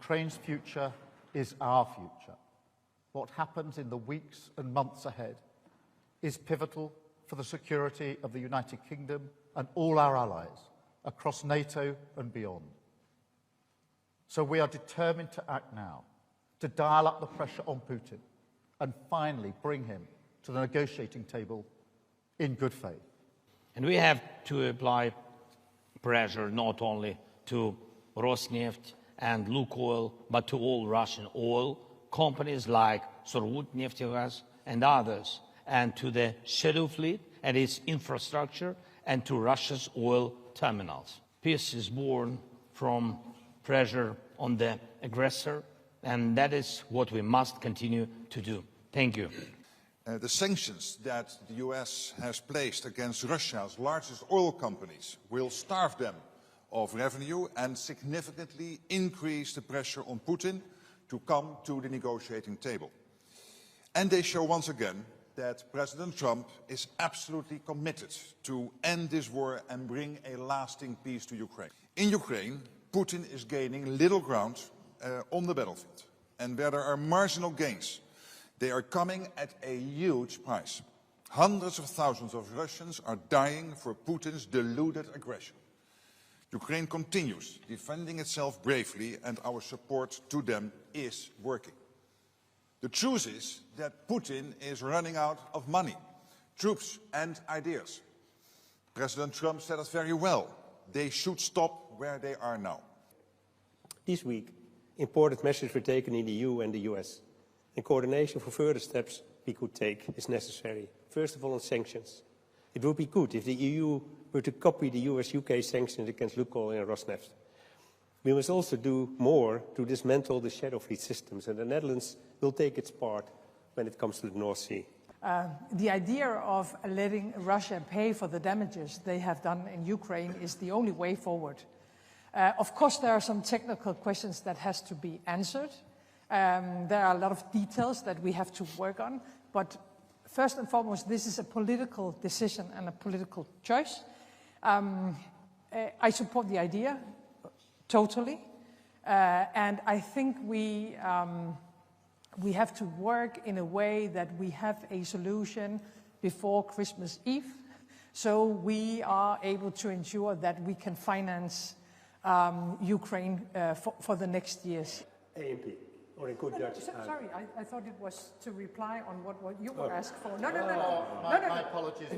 Ukraine's future is our future. What happens in the weeks and months ahead is pivotal for the security of the United Kingdom and all our allies across NATO and beyond. So we are determined to act now, to dial up the pressure on Putin and finally bring him to the negotiating table in good faith. And we have to apply pressure not only to Rosneft and Lukoil, but to all Russian oil companies like Surgutneftegaz and others, and to the shadow fleet and its infrastructure, and to Russia's oil terminals. Peace is born from pressure on the aggressor, and that is what we must continue to do. Thank you. The sanctions that the US has placed against Russia's largest oil companies will starve them of revenue and significantly increase the pressure on Putin to come to the negotiating table. And they show once again that President Trump is absolutely committed to end this war and bring a lasting peace to Ukraine. In Ukraine, Putin is gaining little ground on the battlefield. And where there are marginal gains, they are coming at a huge price. Hundreds of thousands of Russians are dying for Putin's deluded aggression. Ukraine continues defending itself bravely, and our support to them is working. The truth is that Putin is running out of money, troops and ideas. President Trump said it very well. They should stop where they are now. This week, important measures were taken in the EU and the US, and coordination for further steps we could take is necessary. First of all, on sanctions. It would be good if the EU were to copy the US-UK sanctions against Lukoil and Rosneft. We must also do more to dismantle the shadow fleet systems, and the Netherlands will take its part when it comes to the North Sea. The idea of letting Russia pay for the damages they have done in Ukraine is the only way forward. Of course, there are some technical questions that has to be answered. There are a lot of details that we have to work on, but first and foremost, this is a political decision and a political choice. I support the idea totally, and I think we have to work in a way that we have a solution before Christmas Eve, so we are able to ensure that we can finance Ukraine for the next years. AMP, or in good Dutch. Sorry, I thought it was to reply on what you were asked for. No. My apologies.